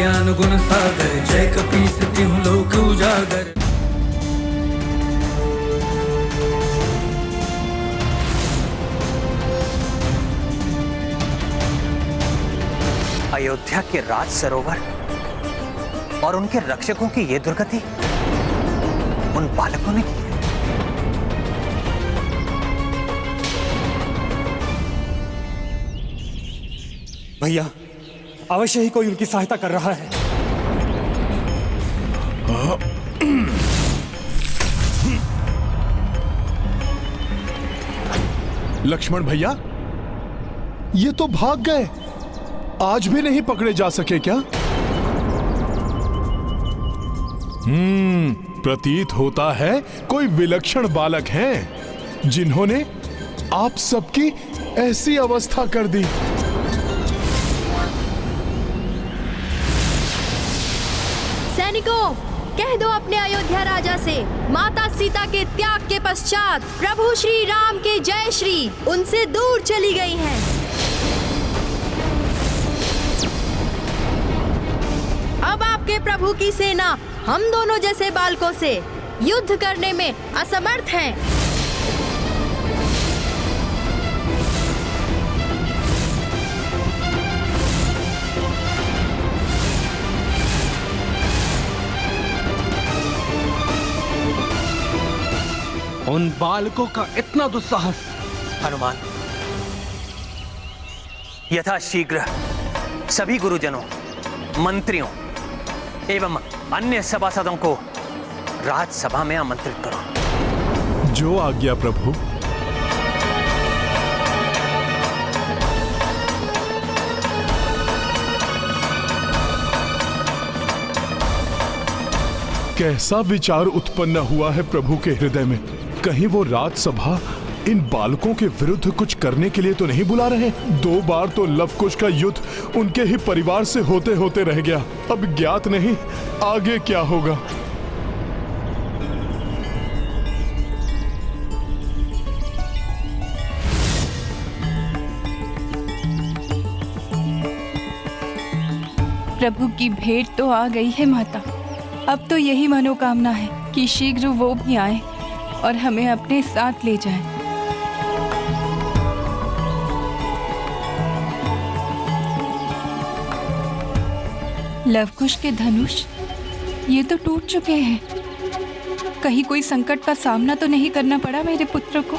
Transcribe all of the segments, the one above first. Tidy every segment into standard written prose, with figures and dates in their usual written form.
ज्ञान गुण सागर, जय कपीस तिहुँ लोक उजागर। अयोध्या के राज सरोवर और उनके रक्षकों की ये दुर्गति उन बालकों ने की है। भैया, अवश्य ही कोई उनकी सहायता कर रहा है। लक्ष्मण भैया, ये तो भाग गए, आज भी नहीं पकड़े जा सके क्या? प्रतीत होता है कोई विलक्षण बालक हैं जिन्होंने आप सबकी ऐसी अवस्था कर दी। सैनिकों, कह दो अपने अयोध्या राजा से, माता सीता के त्याग के पश्चात प्रभु श्री राम के जय श्री उनसे दूर चली गई हैं। अब आपके प्रभु की सेना हम दोनों जैसे बालकों से युद्ध करने में असमर्थ है। उन बालकों का इतना दुस्साहस। हनुमान, यथाशीघ्र सभी गुरुजनों, मंत्रियों एवं अन्य सभासदों को राजसभा में आमंत्रित करो। जो आज्ञा प्रभु। कैसा विचार उत्पन्न हुआ है प्रभु के हृदय में? कहीं वो राजसभा इन बालकों के विरुद्ध कुछ करने के लिए तो नहीं बुला रहे? 2 बार तो लवकुश का युद्ध उनके ही परिवार से होते होते रह गया। अब ज्ञात नहीं आगे क्या होगा। प्रभु की भेंट तो आ गई है माता। अब तो यही मनोकामना है कि शीघ्र वो भी आए और हमें अपने साथ ले जाएं। लवकुश के धनुष ये तो टूट चुके हैं। कहीं कोई संकट का सामना तो नहीं करना पड़ा मेरे पुत्र को?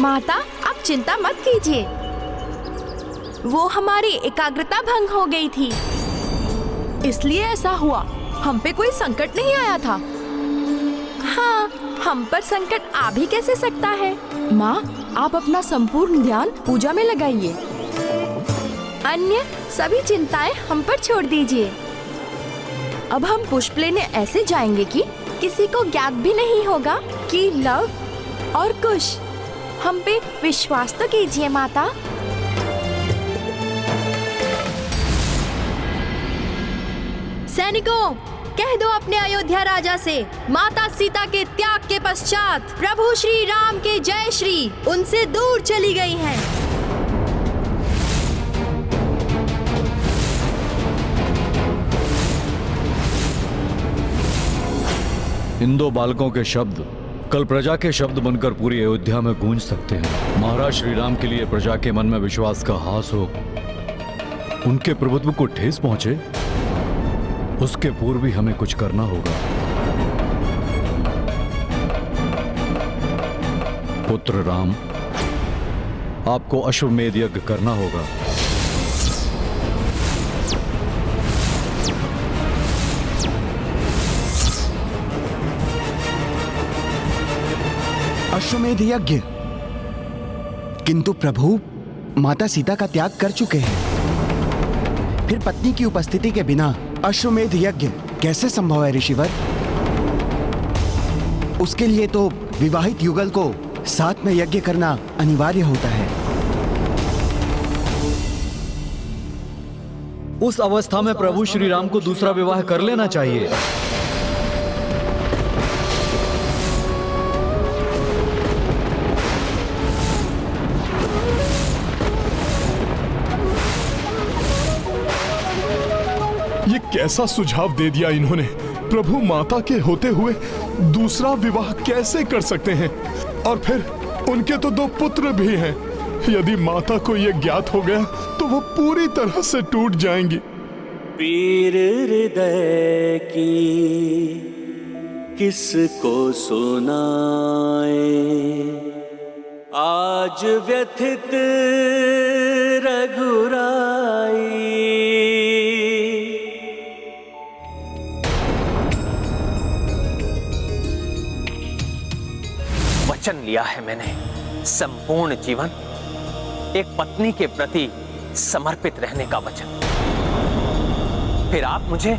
माता, आप चिंता मत कीजिए, वो हमारी एकाग्रता भंग हो गई थी, इसलिए ऐसा हुआ। हम पे कोई संकट नहीं आया था। हाँ, हम पर संकट आ भी कैसे सकता है। माँ, आप अपना संपूर्ण ध्यान पूजा में लगाइए, अन्य सभी चिंताएं हम पर छोड़ दीजिए। अब हम पुष्प लेने ऐसे जाएंगे कि किसी को ज्ञात भी नहीं होगा कि लव और कुश। हम पे विश्वास तो कीजिए माता। सैनिकों, कह दो अपने अयोध्या राजा से, माता सीता के त्याग के पश्चात प्रभु श्री राम के जय श्री उनसे दूर चली गई हैं। इन 2 बालकों के शब्द कल प्रजा के शब्द बनकर पूरी अयोध्या में गूंज सकते हैं। महाराज श्री राम के लिए प्रजा के मन में विश्वास का हास हो, उनके प्रभुत्व को ठेस पहुंचे, उसके पूर्व भी हमें कुछ करना होगा। पुत्र राम, आपको अश्वमेध यज्ञ करना होगा। अश्वमेध यज्ञ? किंतु प्रभु माता सीता का त्याग कर चुके हैं, फिर पत्नी की उपस्थिति के बिना अश्वमेध यज्ञ कैसे संभव है ऋषिवर? उसके लिए तो विवाहित युगल को साथ में यज्ञ करना अनिवार्य होता है। उस अवस्था में प्रभु श्री राम को दूसरा विवाह कर लेना चाहिए। ये कैसा सुझाव दे दिया इन्होंने। प्रभु माता के होते हुए दूसरा विवाह कैसे कर सकते हैं? और फिर उनके तो 2 पुत्र भी हैं। यदि माता को ये ज्ञात हो गया तो वो पूरी तरह से टूट जाएंगी। पीर हृदय की किसको सुनाए, आज व्यथित रघुराई। वचन लिया है मैंने, संपूर्ण जीवन एक पत्नी के प्रति समर्पित रहने का वचन। फिर आप मुझे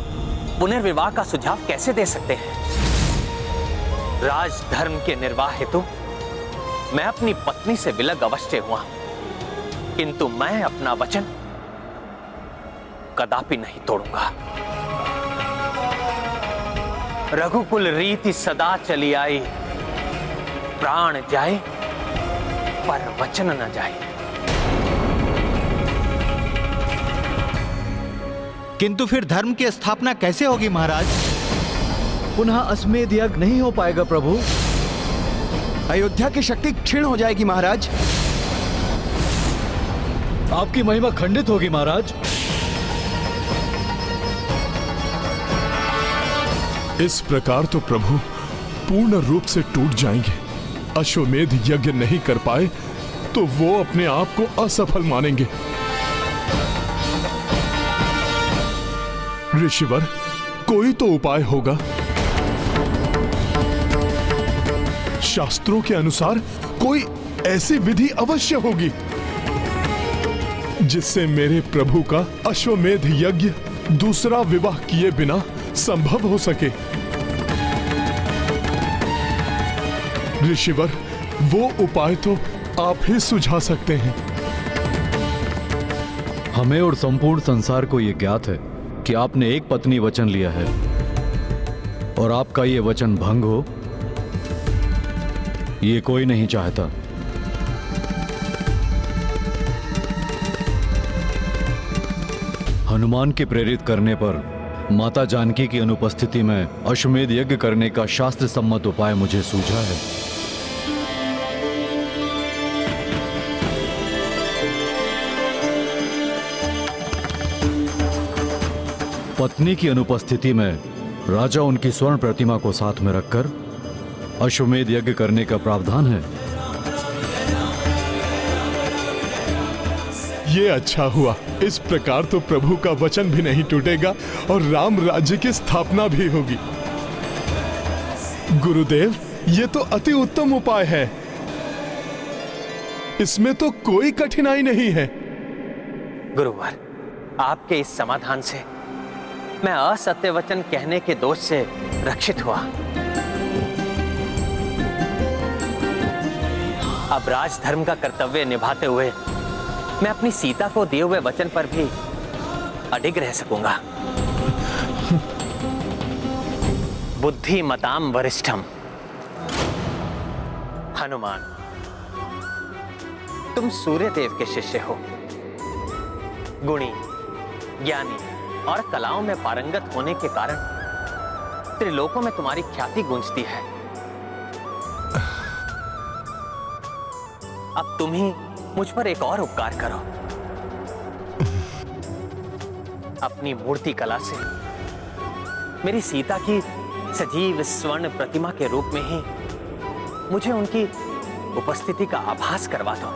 पुनर्विवाह का सुझाव कैसे दे सकते हैं? राजधर्म के निर्वाह हेतु मैं अपनी पत्नी से विलग अवश्य हुआ, किंतु मैं अपना वचन कदापि नहीं तोड़ूंगा। रघुकुल रीति सदा चली आई, प्राण जाए पर वचन न जाए। किंतु फिर धर्म की स्थापना कैसे होगी महाराज? पुनः अश्वमेध यज्ञ नहीं हो पाएगा प्रभु। अयोध्या की शक्ति क्षीण हो जाएगी महाराज। आपकी महिमा खंडित होगी महाराज। इस प्रकार तो प्रभु पूर्ण रूप से टूट जाएंगे। अश्वमेध यज्ञ नहीं कर पाए तो वो अपने आप को असफल मानेंगे। ऋषिवर, कोई तो उपाय होगा। शास्त्रों के अनुसार कोई ऐसी विधि अवश्य होगी जिससे मेरे प्रभु का अश्वमेध यज्ञ दूसरा विवाह किए बिना संभव हो सके। ऋषिवर, वो उपाय तो आप ही सुझा सकते हैं। हमें और संपूर्ण संसार को यह ज्ञात है कि आपने एक पत्नी वचन लिया है और आपका ये वचन भंग हो ये कोई नहीं चाहता। हनुमान के प्रेरित करने पर माता जानकी की अनुपस्थिति में अश्वमेध यज्ञ करने का शास्त्र सम्मत उपाय मुझे सूझा है। पत्नी की अनुपस्थिति में राजा उनकी स्वर्ण प्रतिमा को साथ में रखकर अश्वमेध यज्ञ करने का प्रावधान है। ये अच्छा हुआ। इस प्रकार तो प्रभु का वचन भी नहीं टूटेगा और राम राज्य की स्थापना भी होगी। गुरुदेव, ये तो अति उत्तम उपाय है। इसमें तो कोई कठिनाई नहीं है। गुरुवर, आपके इस समाधान से मैं असत्य वचन कहने के दोष से रक्षित हुआ। अब राजधर्म का कर्तव्य निभाते हुए मैं अपनी सीता को दिए हुए वचन पर भी अडिग रह सकूंगा। बुद्धिमताम वरिष्ठम। हनुमान, तुम सूर्य देव के शिष्य हो। गुणी, ज्ञानी और कलाओं में पारंगत होने के कारण त्रिलोकों में तुम्हारी ख्याति गूंजती है। अब तुम ही मुझ पर एक और उपकार करो। अपनी मूर्ति कला से मेरी सीता की सजीव स्वर्ण प्रतिमा के रूप में ही मुझे उनकी उपस्थिति का आभास करवा दो।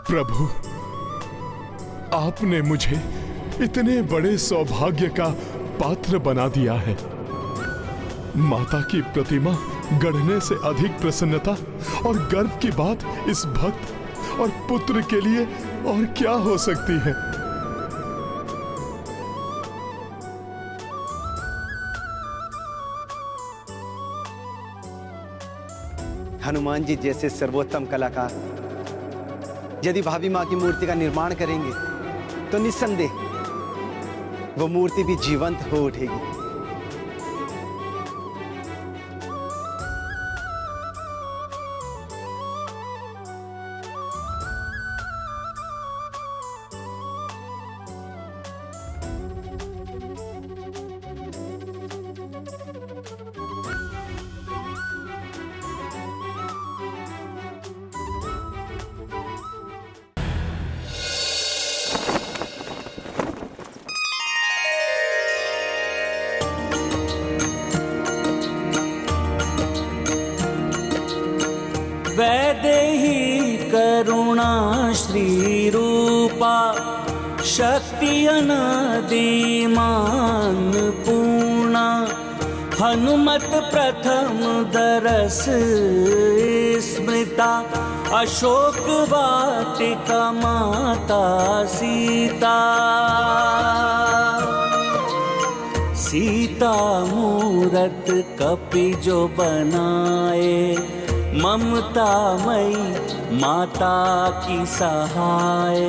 प्रभु, आपने मुझे इतने बड़े सौभाग्य का पात्र बना दिया है। माता की प्रतिमा गढ़ने से अधिक प्रसन्नता और गर्व की बात इस भक्त और पुत्र के लिए और क्या हो सकती है। हनुमान जी जैसे सर्वोत्तम कलाकार यदि भाभी माँ की मूर्ति का निर्माण करेंगे तो निस्संदेह वो मूर्ति भी जीवंत हो उठेगी। ही करुणा श्री रूपा शक्ति अनादिमान पूर्णा हनुमत प्रथम दरस स्मृता अशोक वाटिका माता सीता सीता मूरत कपि जो बनाए ममता मई माता की सहाय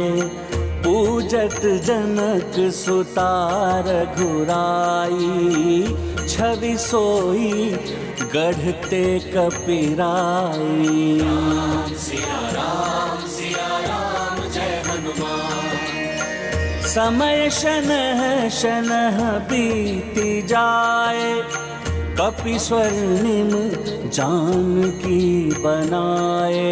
पूजत जनक सुता रघुराई छवि सोई गढ़ते कपिराई। सिया राम जय हनुमान। समय शनह शनह बीती जाए कपि स्वर्णिम जानकी बनाए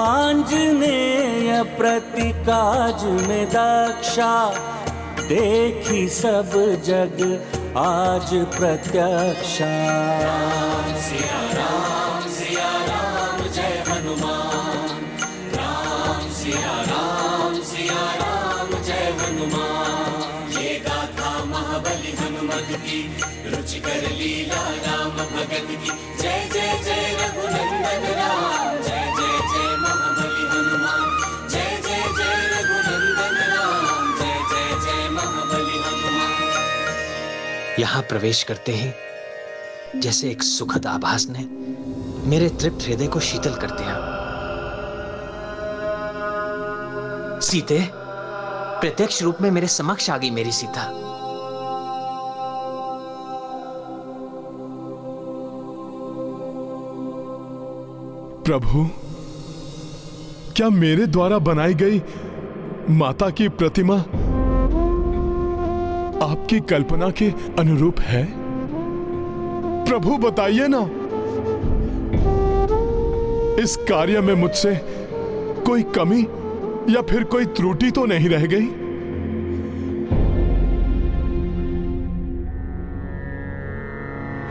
आंजनेय प्रतिकाज में दक्षा देखी सब जग आज प्रत्यक्षा। सिया राम जय हनुमान। राम सिया राम जय हनुमान। ये गाथा महाबली हनुमत की रुचिकर लीला राम भगत की। जय जय जय रघुनंदन राम जय जय जय महाबली हनुमान। जय जय जय रघुनंदन राम जय जय जय महाबली हनुमान। यहां प्रवेश करते ही जैसे एक सुखद आभास ने मेरे तृप्त हृदय को शीतल कर दिया। सीते, प्रत्यक्ष रूप में मेरे समक्ष आ गई मेरी सीता। प्रभु, क्या मेरे द्वारा बनाई गई माता की प्रतिमा आपकी कल्पना के अनुरूप है? प्रभु बताइए ना, इस कार्य में मुझसे कोई कमी या फिर कोई त्रुटि तो नहीं रह गई?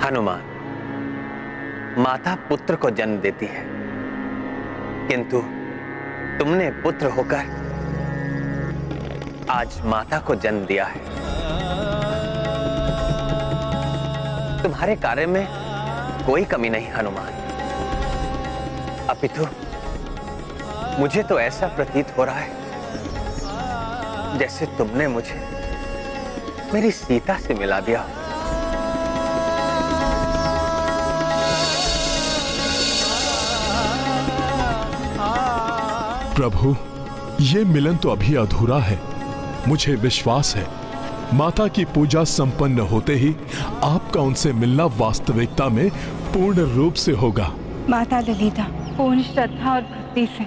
हनुमान, माता पुत्र को जन्म देती है, किंतु तुमने पुत्र होकर आज माता को जन्म दिया है। तुम्हारे कार्य में कोई कमी नहीं हनुमान, अपितु मुझे तो ऐसा प्रतीत हो रहा है जैसे तुमने मुझे मेरी सीता से मिला दिया। प्रभु, ये मिलन तो अभी अधूरा है। मुझे विश्वास है माता की पूजा संपन्न होते ही आपका उनसे मिलना वास्तविकता में पूर्ण रूप से होगा। माता ललिता, पूर्ण श्रद्धा और भक्ति से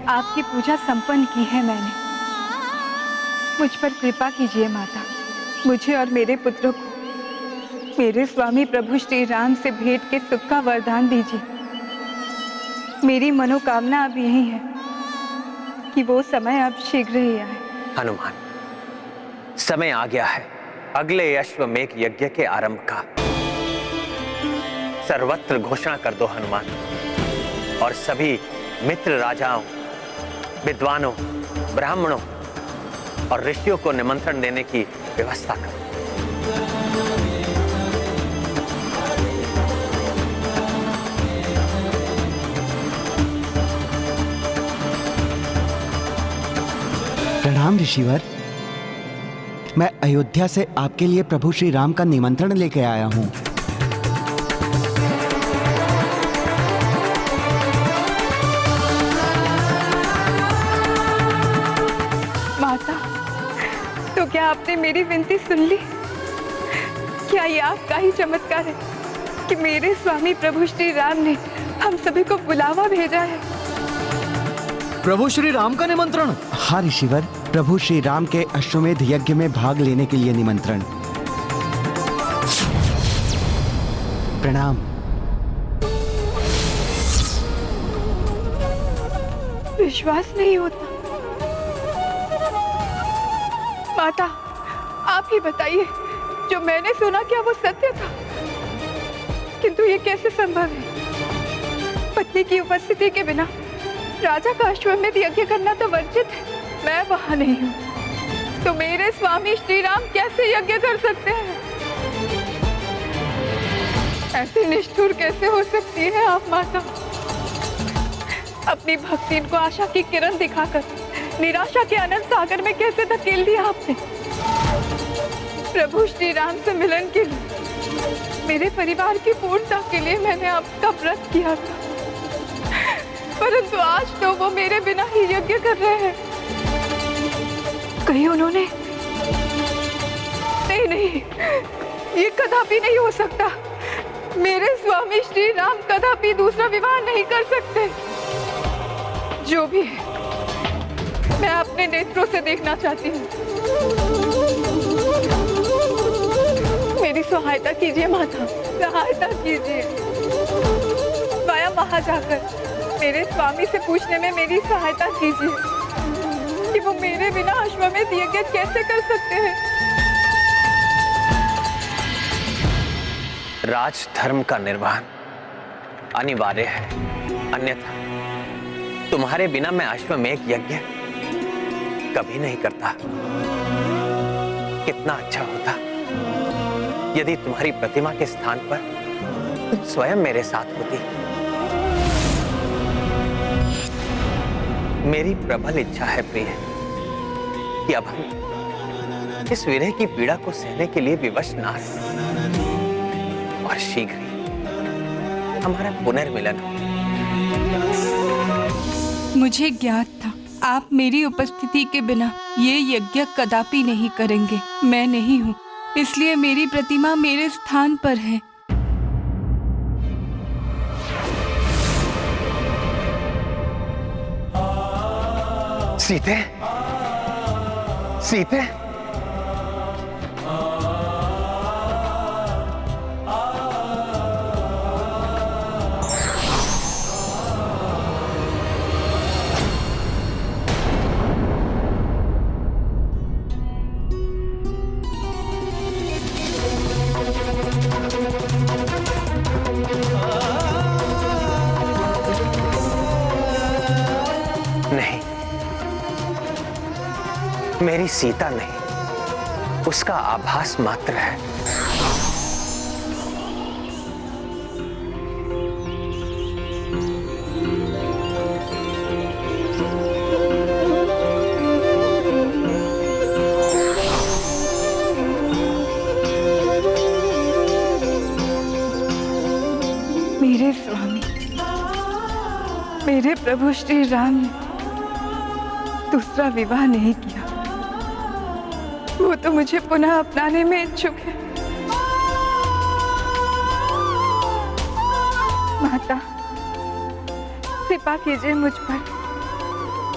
आपकी पूजा संपन्न की है मैंने। मुझ पर कृपा कीजिए माता, मुझे और मेरे पुत्रों को मेरे स्वामी प्रभु श्री राम से भेंट के सुख का वरदान दीजिए। मेरी मनोकामना अब यही है कि वो समय अब शीघ्र ही आए। हनुमान, समय आ गया है अगले अश्वमेघ यज्ञ के आरंभ का। सर्वत्र घोषणा कर दो हनुमान, और सभी मित्र राजाओं, विद्वानों, ब्राह्मणों और ऋषियों को निमंत्रण देने की व्यवस्था करो। प्रणाम ऋषिवर। मैं अयोध्या से आपके लिए प्रभु श्री राम का निमंत्रण लेके आया हूं। माता, तो क्या आपने मेरी विनती सुन ली? क्या ये आपका ही चमत्कार है कि मेरे स्वामी प्रभु श्री राम ने हम सभी को बुलावा भेजा है? प्रभु श्री राम का निमंत्रण? हाँ ऋषिवर, प्रभु श्री राम के अश्वमेध यज्ञ में भाग लेने के लिए निमंत्रण। प्रणाम। विश्वास नहीं होता। माता, आप ही बताइए, जो मैंने सुना क्या वो सत्य था? किंतु ये कैसे संभव है? पत्नी की उपस्थिति के बिना राजा का अश्वमेध यज्ञ करना तो वर्जित है। मैं वहां नहीं हूँ तो मेरे स्वामी श्री राम कैसे यज्ञ कर सकते हैं? ऐसी निष्ठुर कैसे हो सकती है आप माता? अपनी भक्ति को आशा की किरण दिखाकर निराशा के अनंत सागर में कैसे धकेल दिया आपने? प्रभु श्री राम से मिलन के लिए, मेरे परिवार की पूर्णता के लिए मैंने आपका व्रत किया था, परंतु आज तो वो मेरे बिना ही यज्ञ कर रहे हैं। कहीं उन्होंने नहीं, ये कदापि नहीं हो सकता। मेरे स्वामी श्री राम कदापि दूसरा विवाह नहीं कर सकते। जो भी है, मैं अपने नेत्रों से देखना चाहती हूँ। मेरी सहायता कीजिए माता, सहायता कीजिए। स्वयं वहां जाकर मेरे स्वामी से पूछने में मेरी सहायता कीजिए कि वो मेरे बिना अश्वमेध यज्ञ कैसे कर सकते हैं। राजधर्म का निर्वहन अनिवार्य है, अन्यथा तुम्हारे बिना मैं अश्वमेध यज्ञ कभी नहीं करता। कितना अच्छा होता यदि तुम्हारी प्रतिमा के स्थान पर तुम स्वयं मेरे साथ होती। मेरी प्रबल इच्छा है प्रिय कि अब हम इस विरह की पीड़ा को सहने के लिए विवश ना रहें और शीघ्र ही हमारा पुनर्मिलन हो। मुझे ज्ञात था आप मेरी उपस्थिति के बिना ये यज्ञ कदापि नहीं करेंगे। मैं नहीं हूँ, इसलिए मेरी प्रतिमा मेरे स्थान पर है। सीते, सीते, मेरी सीता नहीं, उसका आभास मात्र है। मेरे स्वामी, मेरे प्रभु श्री राम ने दूसरा विवाह नहीं किया। वो तो मुझे पुनः अपनाने में इच्छुक है। माता, कृपा कीजिए मुझ पर।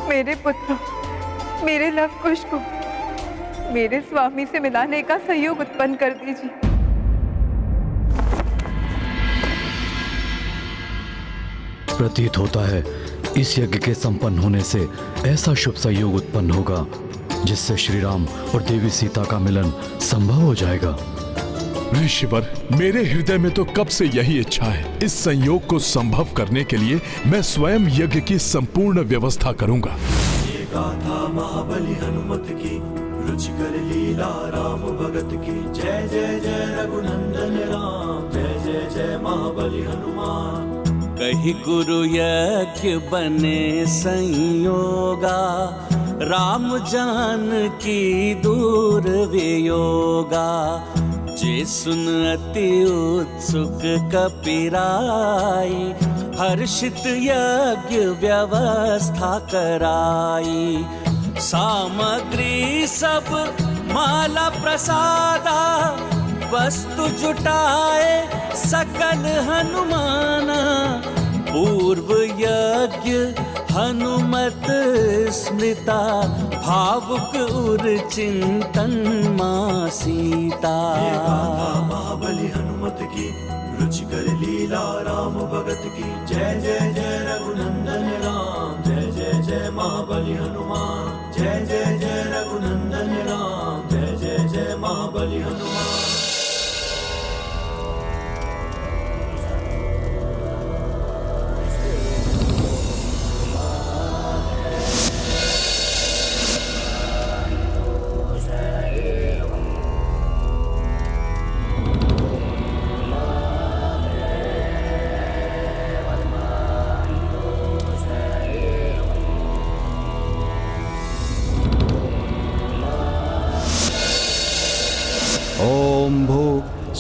मेरे पुत्र, मेरे लव कुश को मेरे स्वामी से मिलाने का सहयोग उत्पन्न कर दीजिए। प्रतीत होता है इस यज्ञ के संपन्न होने से ऐसा शुभ संयोग उत्पन्न होगा जिससे श्री राम और देवी सीता का मिलन संभव हो जाएगा। ऋषिवर, मेरे हृदय में तो कब से यही इच्छा है। इस संयोग को संभव करने के लिए मैं स्वयं यज्ञ की संपूर्ण व्यवस्था करूंगा। ये गाथा महाबली हनुमत की, रुचिकर लीला राम भगत की। जय जय जय रघुनंदन राम, जय जय जय महाबली हनुमान। कही गुरु यज्ञ बने संयोगा, राम जान की दूर वियोगा। जे सुन अति उत्सुक कपिराई, हर्षित यज्ञ व्यवस्था कराई। सामग्री सब माला प्रसादा, वस्तु जुटाए सकल हनुमाना। पूर्व यज्ञ हनुमत स्मृता, भावुक उर चिंतन मां सीता। महाबली हनुमत की, रुचिकर लीला राम भगत की। जय जय जय रघुनंदन राम, जय जय जय महाबली हनुमान। जय जय जय रघुनंदन राम, जय जय जय महाबली हनुमान।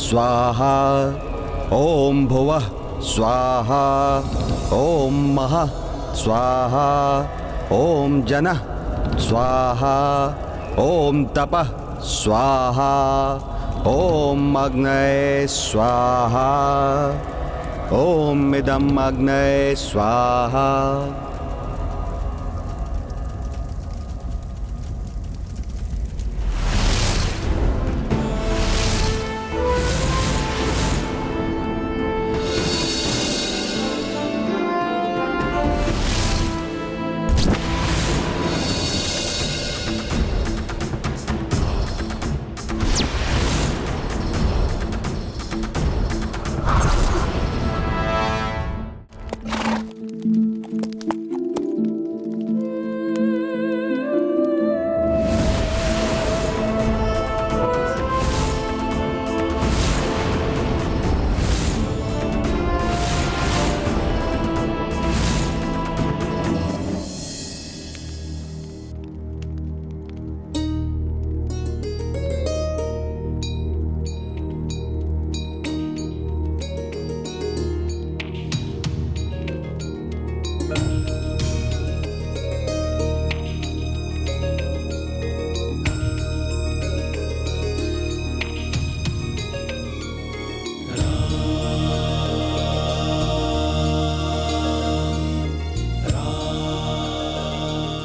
स्वाहा ओम भुवः स्वाहा ओम महः स्वाहा ओम जनः स्वाहा ओम तपः स्वाहा ओम अग्नये स्वाहा ओम इदम अग्नये स्वाहा।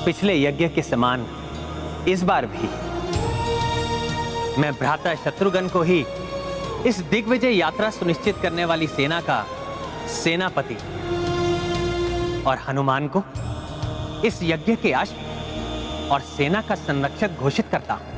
पिछले यज्ञ के समान इस बार भी मैं भ्राता शत्रुघ्न को ही इस दिग्विजय यात्रा सुनिश्चित करने वाली सेना का सेनापति और हनुमान को इस यज्ञ के अश्व और सेना का संरक्षक घोषित करता हूं।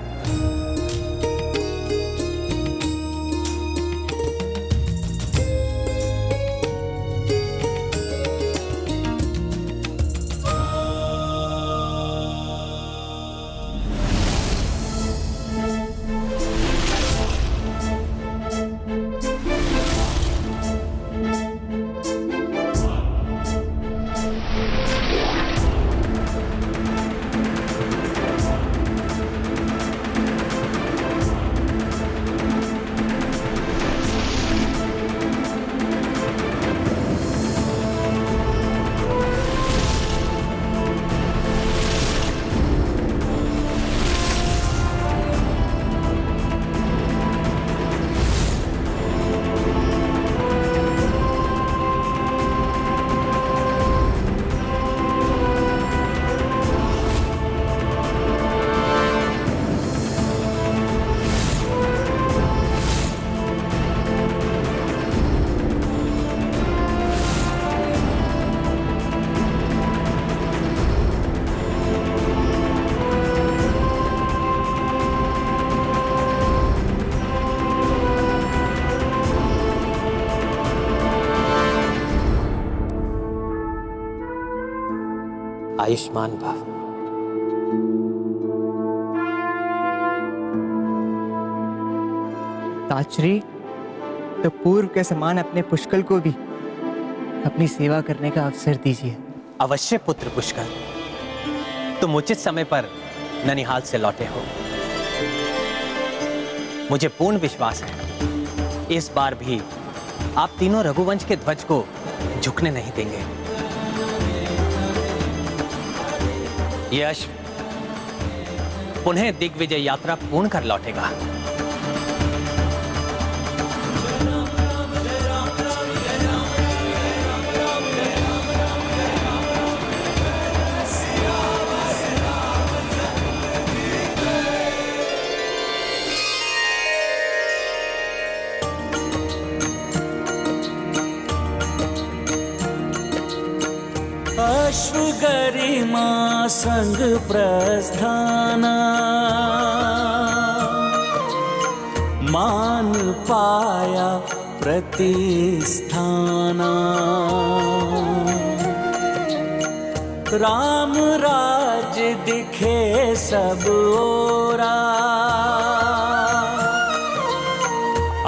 आयुष्मान भव। ताजश्री, तो पूर्व के समान अपने पुष्कल को भी अपनी सेवा करने का अवसर दीजिए। अवश्य पुत्र पुष्कल, तुम उचित समय पर ननिहाल से लौटे हो। मुझे पूर्ण विश्वास है इस बार भी आप तीनों रघुवंश के ध्वज को झुकने नहीं देंगे। ये अश्व पुनः दिग्विजय यात्रा पूर्ण कर लौटेगा। अश्व गरिमा संग प्रस्थाना, मान पाया प्रतिस्थाना। राम राज दिखे सब ओरा,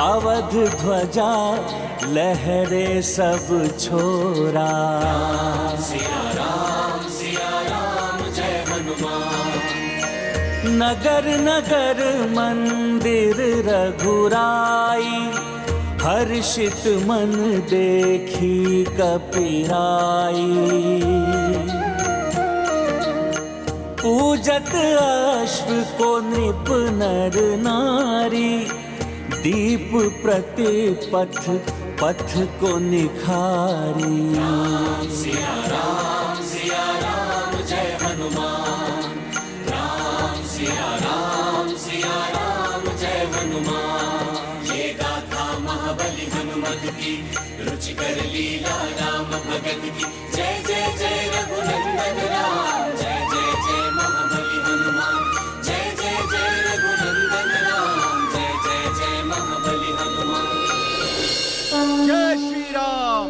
अवध ध्वजा लहरे सब छोरा। सिया राम जय हनुमान। नगर नगर मंदिर रघुराई, हर्षित मन देखी कपिराई, पूजत अश्व को नृप नर नारी, दीप प्रतिपथ पथ को निखारी। सिया राम जय हनुमान, राम सिया राम जय हनुमान। ये गाथा महाबली हनुमत की, रुचिकर लीला राम भगत की। जय जय जय रघुनंदन राम, जय जय जय महाबली हनुमान। जय जय जय रघुनंदन राम, जय जय जय महाबली हनुमान। जय श्री राम।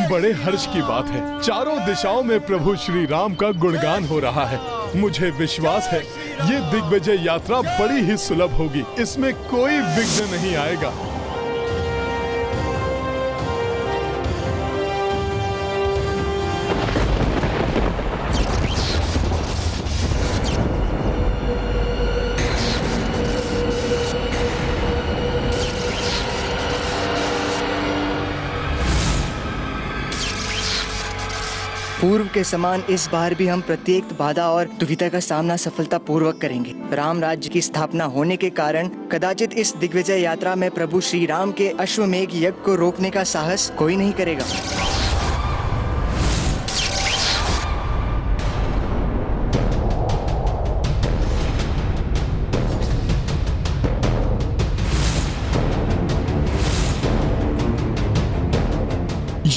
बड़े हर्ष की बात है, चारों दिशाओं में प्रभु श्री राम का गुणगान हो रहा है। मुझे विश्वास है ये दिग्विजय यात्रा बड़ी ही सुलभ होगी, इसमें कोई विघ्न नहीं आएगा। पूर्व के समान इस बार भी हम प्रत्येक बाधा और दुविधा का सामना सफलता पूर्वक करेंगे। राम राज्य की स्थापना होने के कारण कदाचित इस दिग्विजय यात्रा में प्रभु श्री राम के अश्वमेघ यज्ञ को रोकने का साहस कोई नहीं करेगा।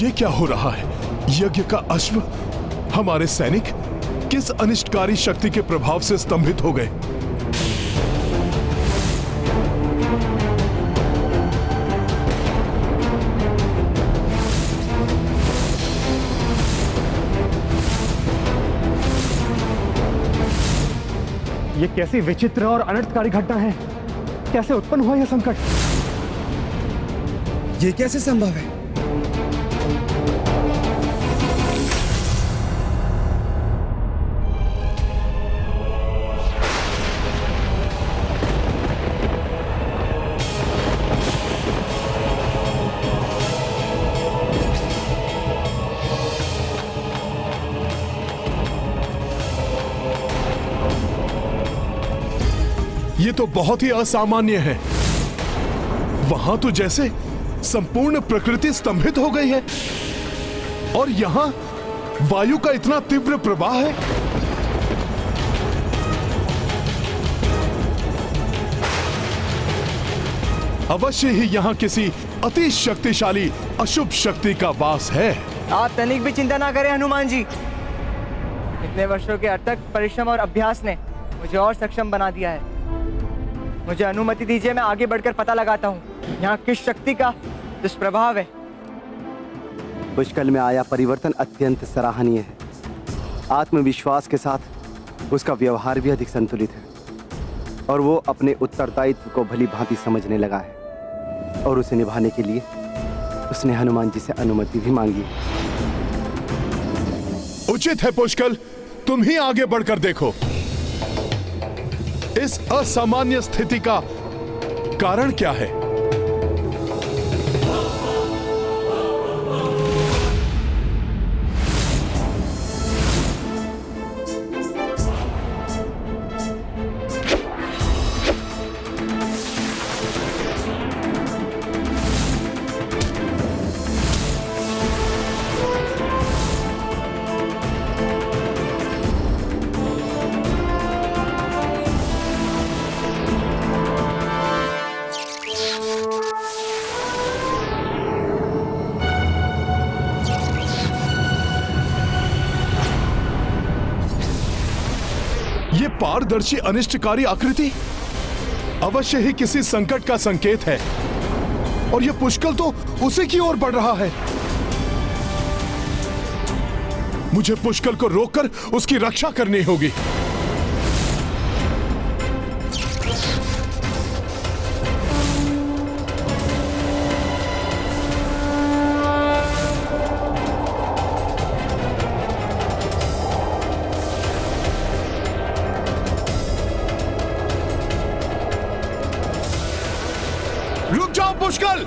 ये क्या हो रहा है? यज्ञ का अश्व, हमारे सैनिक किस अनिष्टकारी शक्ति के प्रभाव से स्तंभित हो गए? ये कैसी विचित्र और अनर्थकारी घटना है? कैसे उत्पन्न हुआ यह संकट? ये कैसे संभव है? ये तो बहुत ही असामान्य है। वहां तो जैसे संपूर्ण प्रकृति स्तंभित हो गई है और यहां वायु का इतना तीव्र प्रवाह है। अवश्य ही यहां किसी अति शक्तिशाली अशुभ शक्ति का वास है। आप तनिक भी चिंता ना करें हनुमान जी। इतने वर्षों के अथक परिश्रम और अभ्यास ने मुझे और सक्षम बना दिया है। मुझे अनुमति दीजिए, मैं आगे बढ़कर पता लगाता हूँ यहाँ किस शक्ति का दुष्प्रभाव है। पुष्कल में आया परिवर्तन अत्यंत सराहनीय है। आत्मविश्वास के साथ उसका व्यवहार भी अधिक संतुलित है और वो अपने उत्तरदायित्व को भली भांति समझने लगा है और उसे निभाने के लिए उसने हनुमान जी से अनुमति भी मांगी। उचित है पुष्कल, तुम ही आगे बढ़कर देखो इस असामान्य स्थिति का कारण क्या है। ये पारदर्शी अनिष्टकारी आकृति अवश्य ही किसी संकट का संकेत है और यह पुष्कल तो उसी की ओर बढ़ रहा है। मुझे पुष्कल को रोककर उसकी रक्षा करनी होगी। रुक जाओ पुष्कल,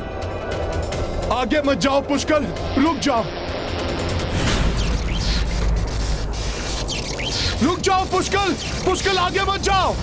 आगे मत जाओ पुष्कर, रुक जाओ, रुक जाओ पुष्कर, पुष्कर आगे मत जाओ।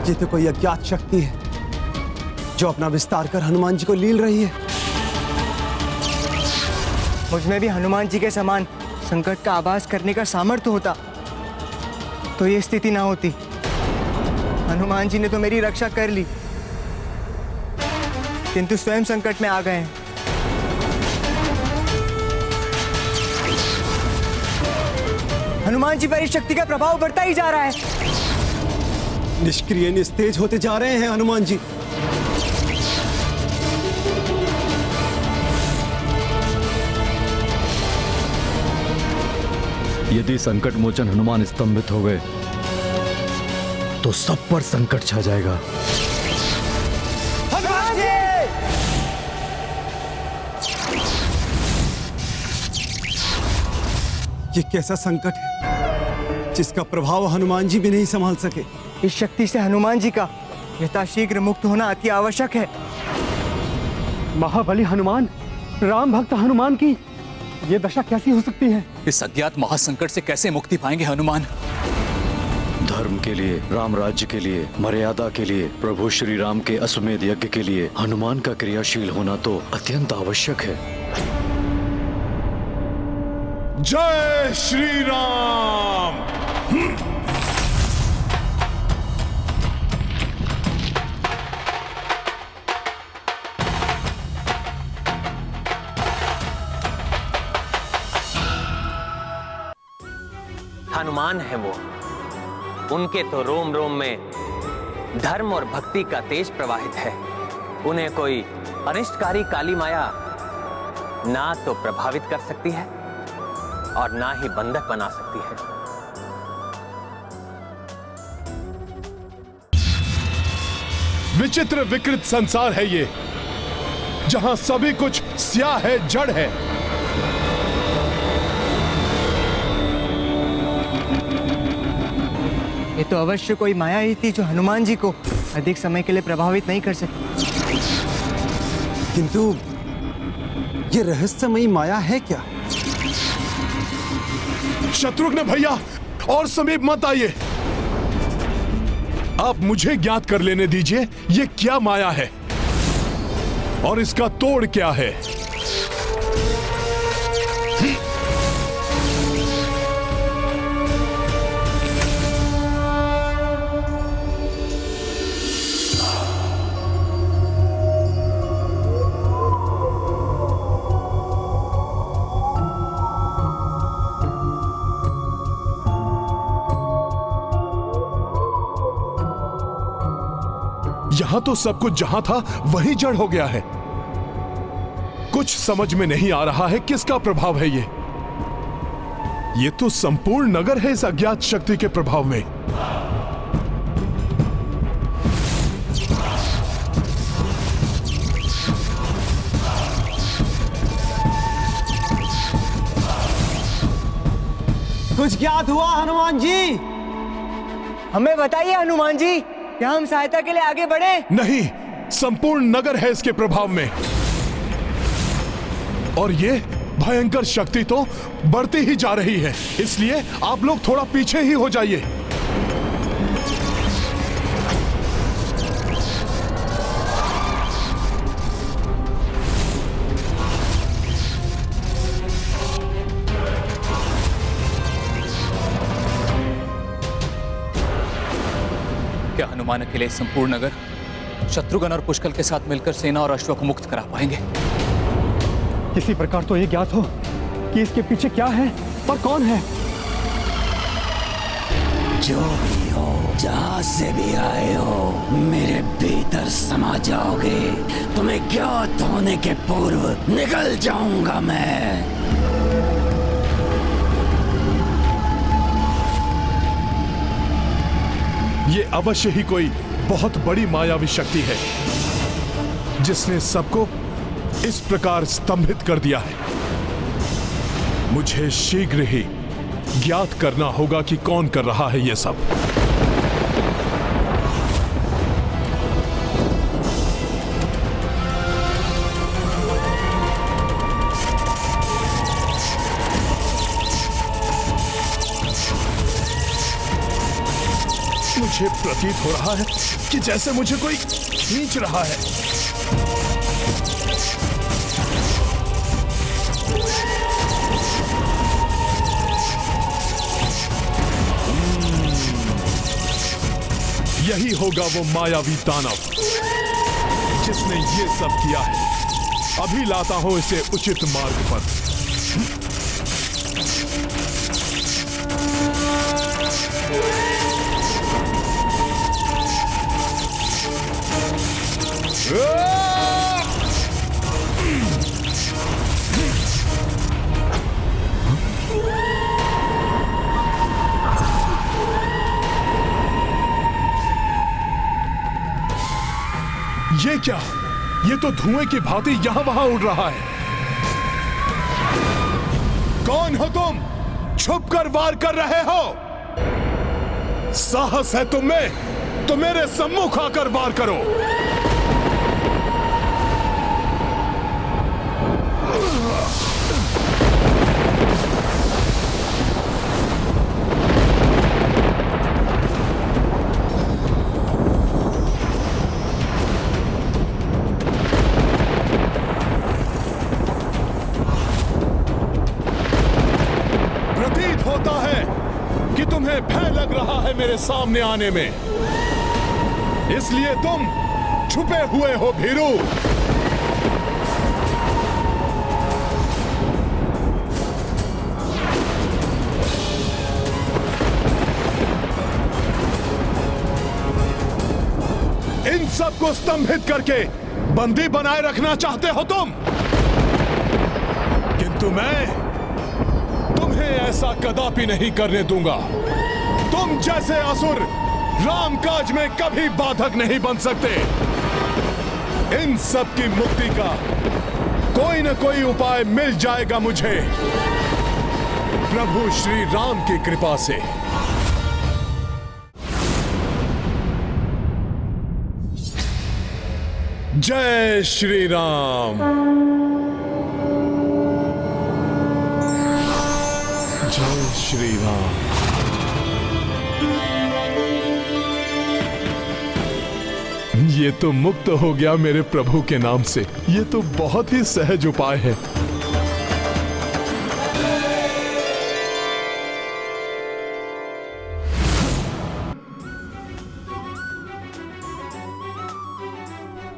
ये तो कोई अज्ञात शक्ति है जो अपना विस्तार कर हनुमान जी को लील रही है। मुझ में भी हनुमान जी के समान संकट का आभास करने का सामर्थ्य होता तो ये स्थिति ना होती। हनुमान जी ने तो मेरी रक्षा कर ली, किंतु स्वयं संकट में आ गए हैं। हनुमान जी पर इस शक्ति का प्रभाव बढ़ता ही जा रहा है। निष्क्रिय निस्तेज होते जा रहे हैं हनुमान जी। यदि संकट मोचन हनुमान स्तंभित हो गए तो सब पर संकट छा जाएगा। हनुमान जी! ये कैसा संकट है जिसका प्रभाव हनुमान जी भी नहीं संभाल सके। इस शक्ति से हनुमान जी का यथाशीघ्र मुक्त होना अति आवश्यक है। महाबली हनुमान, राम भक्त हनुमान की ये दशा कैसी हो सकती है? इस अज्ञात महासंकट से कैसे मुक्ति पाएंगे हनुमान? धर्म के लिए, राम राज्य के लिए, मर्यादा के लिए, प्रभु श्री राम के अश्वमेध यज्ञ के लिए हनुमान का क्रियाशील होना तो अत्यंत आवश्यक है। जय श्री राम। हनुमान है वो, उनके तो रोम रोम में धर्म और भक्ति का तेज प्रवाहित है। उन्हें कोई अनिष्टकारी काली माया ना तो प्रभावित कर सकती है और ना ही बंधक बना सकती है। विचित्र विकृत संसार है ये, जहां सभी कुछ स्याह है, जड़ है। ये तो अवश्य कोई माया ही थी जो हनुमान जी को अधिक समय के लिए प्रभावित नहीं कर सकी। किंतु ये रहस्यमयी माया है क्या? शत्रुघ्न भैया, और समीप मत आइए। आप मुझे ज्ञात कर लेने दीजिए ये क्या माया है और इसका तोड़ क्या है। यहां तो सब कुछ जहां था वही जड़ हो गया है। कुछ समझ में नहीं आ रहा है किसका प्रभाव है ये। ये तो संपूर्ण नगर है इस अज्ञात शक्ति के प्रभाव में। कुछ ज्ञात हुआ हनुमान जी? हमें बताइए हनुमान जी, क्या हम सहायता के लिए आगे बढ़े? नहीं, संपूर्ण नगर है इसके प्रभाव में और ये भयंकर शक्ति तो बढ़ती ही जा रही है। इसलिए आप लोग थोड़ा पीछे ही हो जाइए। क्या हनुमान अकेले संपूर्ण नगर शत्रुघ्न और पुष्कल के साथ मिलकर सेना और अश्व को मुक्त करा पाएंगे? किसी प्रकार तो ये ज्ञात हो कि इसके पीछे क्या है और कौन है। जो भी हो, जहाँ से भी आए हो, मेरे भीतर समा जाओगे। तुम्हें ज्ञात होने के पूर्व निकल जाऊंगा मैं। ये अवश्य ही कोई बहुत बड़ी मायावी शक्ति है जिसने सबको इस प्रकार स्तंभित कर दिया है। मुझे शीघ्र ही ज्ञात करना होगा कि कौन कर रहा है ये सब। मुझे प्रतीत हो रहा है कि जैसे मुझे कोई खींच रहा है। यही होगा वो मायावी दानव जिसने ये सब किया है। अभी लाता हूं इसे उचित मार्ग पर। ये क्या? ये तो धुएं की भांति यहां वहां उड़ रहा है। कौन हो तुम? छुपकर वार कर रहे हो? साहस है तुम में तो मेरे सम्मुख आकर वार करो। भय लग रहा है मेरे सामने आने में, इसलिए तुम छुपे हुए हो भीरू। इन सबको स्तंभित करके बंदी बनाए रखना चाहते हो तुम, किंतु मैं तुम्हें ऐसा कदापि नहीं करने दूंगा। तुम जैसे असुर राम काज में कभी बाधक नहीं बन सकते। इन सब की मुक्ति का कोई न कोई उपाय मिल जाएगा मुझे प्रभु श्री राम की कृपा से। जय श्री राम। जय श्री राम। ये तो मुक्त हो गया मेरे प्रभु के नाम से। ये तो बहुत ही सहज उपाय है।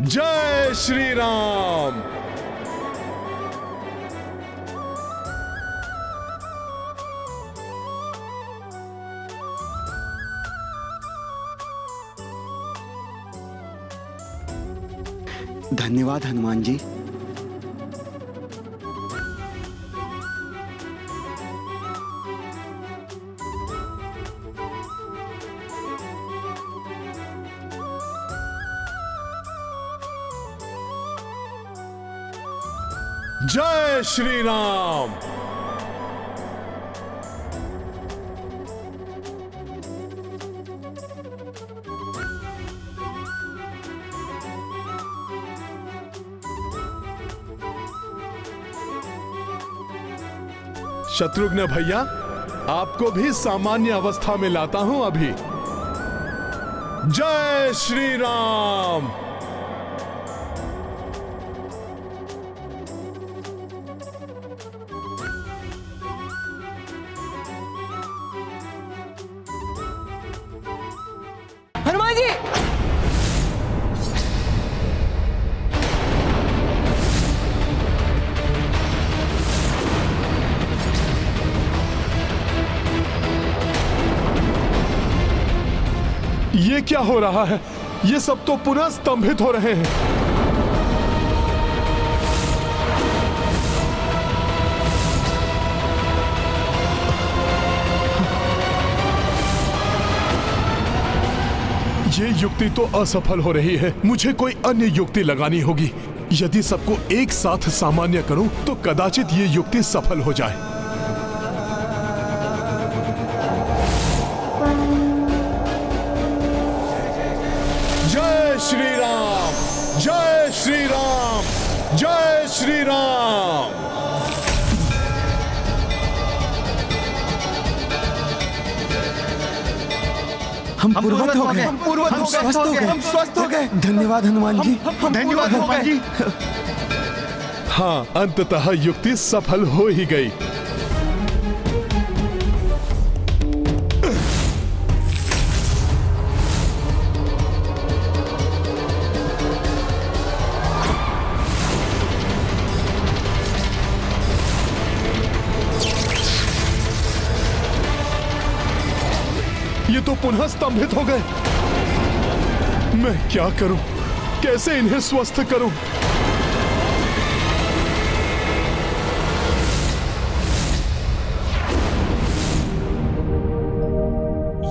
जय श्री राम। धन्यवाद हनुमान जी। जय श्री राम। शत्रुघ्न भैया, आपको भी सामान्य अवस्था में लाता हूं अभी। जय श्री राम। हनुमान जी, ये क्या हो रहा है? ये सब तो पुनः स्तंभित हो रहे हैं। ये युक्ति तो असफल हो रही है। मुझे कोई अन्य युक्ति लगानी होगी। यदि सबको एक साथ सामान्य करूं तो कदाचित ये युक्ति सफल हो जाए। जय श्री राम, जय श्री राम, जय श्री राम। हम पूर्वत हो गए, हम स्वस्थ हो गए, हम स्वस्थ हो गए। धन्यवाद हनुमान जी, धन्यवाद हनुमान जी। हाँ, अंततः युक्ति सफल हो ही गई। ये तो पुनः स्तंभित हो गए। मैं क्या करूं? कैसे इन्हें स्वस्थ करूं?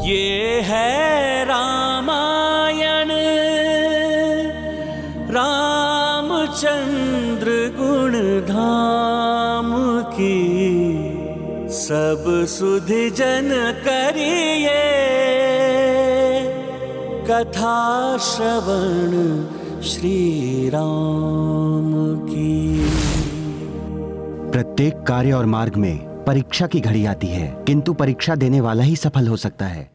ये है रामायण, रामचंद्र गुण धाम की, सब सुधि जन करिए कथा श्रवण श्री राम की। प्रत्येक कार्य और मार्ग में परीक्षा की घड़ी आती है, किंतु परीक्षा देने वाला ही सफल हो सकता है।